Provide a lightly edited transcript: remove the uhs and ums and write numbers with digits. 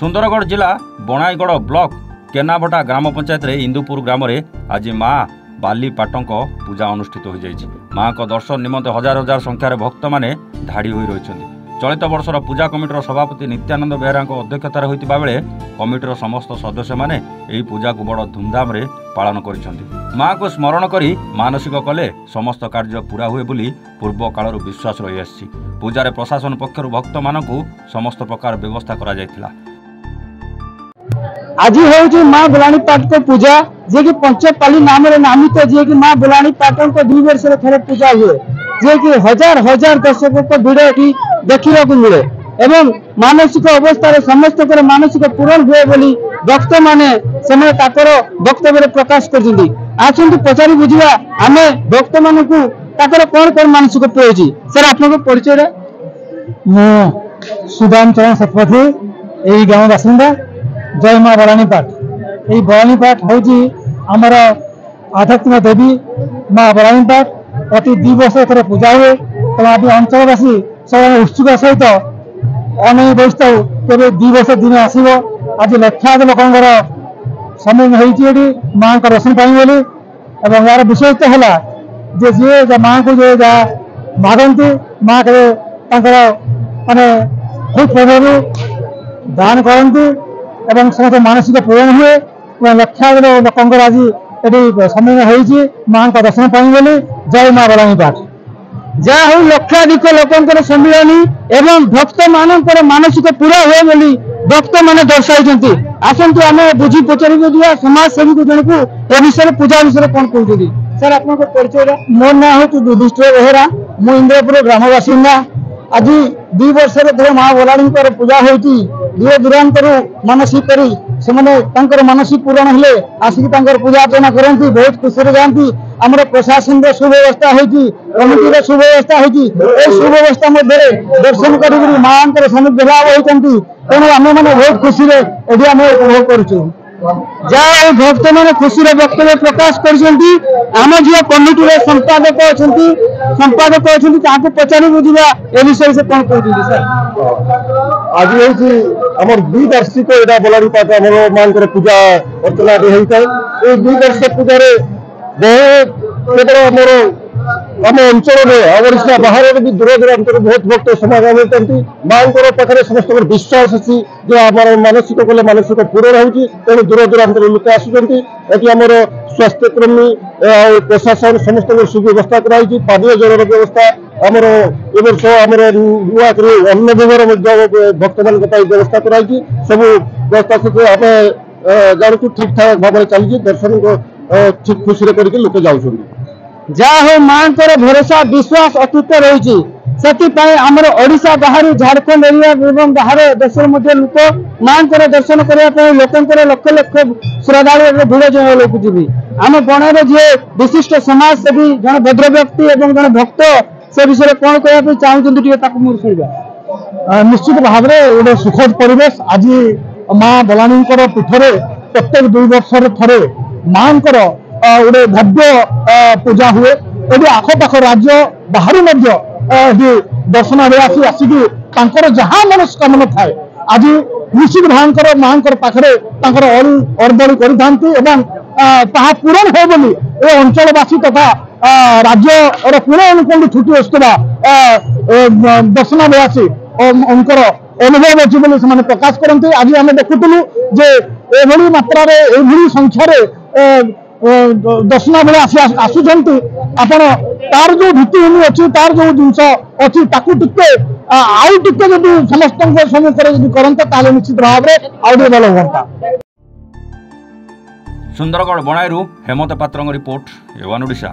सुंदरगढ़ जिला बणाईगढ़ ब्लॉक केनाभटा ग्राम पंचायत रे इंदुपुर ग्राम रे आज माँ बाली पाटक पूजा अनुष्ठित हो जाइछि। माँ को दर्शन निमंते हजार हजार संख्यार भक्त माने धाड़ी होई रहिछन्ति। चलित वर्षर पूजा कमिटर सभापति नित्यानंद बेहरा अध्यक्षतार होइतिबा बेले कमिटर समस्त सदस्य माने एही पूजा को बड़ धूमधाम रे पालन करिसन्ति। माँ को स्मरण करी मानसिक कले समस्त कार्य पूरा हुए बोली पूर्व कालर विश्वास रही आछि। पूजार प्रशासन पक्षर भक्त मानकु समस्त प्रकार व्यवस्था करा जायतिला। आज हूँ माँ बुलाणी पाटक पूजा जे कि पंचपाली नाम नामित जे कि माँ बुलाणी पाटक 2 वर्ष थे पूजा हुए जे कि हजार हजार दर्शकों को भिड़ ये देखा मिले एवं मानसिक अवस्था समस्त मानसिक पूरण हुए बोली भक्त माने समय वक्तव्य प्रकाश कर पचारि बुझा आम भक्त मान कौन कौन मानसिक पूरी सर आप परिचय सुदाम चरण शतपथी यही गाँव बासिंदा जय माँ बलाणी पाठ यही बलाणी पाठ हूँ आमर आध्यात्मिक देवी माँ बलाणी पाठ प्रति 2 वर्ष थोड़ा पूजा हुए तो आप अंचलवासी सब उत्सुक सहित अनेक बसता केवल 2 वर्ष दिन आसो आज लक्षाध लोकर सम्मिलन होती माँ का दर्शन पाई बोली और यार विशेषता है जे जी माँ को जो मागती माँ के माने खूब प्रभाव दान करती एवं समस्त मानसिक पूरण हुए लक्षाध लोकर आज ये सम्मिलन होती माँ का दर्शन पाई बोली जय माँ बलाणी पाठ जहाँ हूँ लक्षाधिक लोक सम्मिलन एवं भक्त मानकर मानसिक पूरा हुए बोली भक्त मैंने दर्शाई आसतु आम बुझी पचारि बुझा समाजसेवी को जन को ए विषय पूजा विषय कौन कहते सर आप परिचय मो ना हूँ युधिष्ठिर बेहरा मु इंद्रपुर ग्राम बासिंदा आज 2 वर्ष माँ बलाणी पूजा होती दूर दूरांत मानसिक कर मानसिक पूरण हेले आसिक पूजा अर्चना करती बहुत खुशी जाती आम प्रशासन सुव्यवस्था होती कमिटी सुव्यवस्था होती सुव्यवस्था मध्य दर्शन कर माँ सानिध्य लाभ होती तेणु आम मैंने बहुत खुशी आम उपभोग करुँ जहाँ भक्त मैंने खुशी वक्तव्य प्रकाश करम जो कमिटी संपादक अच्छा पचारि बुझा ए विषय से कौन कहते सर आज हूँ 2 वार्षिक यहाँ बलाणी पाठ आम माँ पूजा अर्चना होता है। ये 2 वर्ष पूजा बहुत केवल आम अंचल में बाहर भी दूर दूरांत बहुत भक्त समागम होती माँ पाखे समस्त विश्वास अच्छी जो आम मानसिक कले मानसिक पूरण होती तेणु दूर दूरांत लोक आसमर स्वास्थ्यकर्मी प्रशासन समस्त सुव्यवस्था कराई पानीय जल व्यवस्था आमर ए वर्ष आम नुआ अन्न भोगर भक्त मान व्यवस्था कराई सब व्यवस्था सहित आम जानू ठीक ठाक भाव चली दर्शन को ठीक खुशी करके लोक जाऊँ जहाँ हो माँ भरोसा विश्वास अतुट रही आमर ओडिशा बाहर झारखंड एरिया एवं बाहर देश लोक माँ दर्शन करने लोक लक्ष लक्ष श्रद्धालु भिड़ जमाक जी आम बणाईर जी विशिष्ट समाजसेवी जन भद्र व्यक्ति और जन भक्त से विषय कौन कहना चाहूँ शुणा निश्चित भाव में गोटे सुखद परिवेश आज माँ बलाणी पीठरे प्रत्येक 2 वर्ष थे माँ गोटे भव्य पूजा हुए ये आखपाख राज्य बाहर दर्शन आसिक जहाँ मनस्कामना थाए आज निश्चित भाव माँ पाखे अरबड़ी करता पूरण हो बोली ए अंचलवासी तथा राज्य पूर्ण अनुकूल छुट्टी आसुवा दर्शनासी अनुभव अच्छी से प्रकाश करते आज आम देखुलु जे एभली मात्रा संख्यार दर्शनावली आसुंट आपण तार जो भित्तिभूमि अच्छी तार जो जिनस अच्छी टे आउ टे जब समस्त सम्मुखें करते निश्चित भाव में आउ भल हाँ। सुंदरगढ़ बणाईरू हेमंत पात्र रिपोर्ट एवन ओडिशा।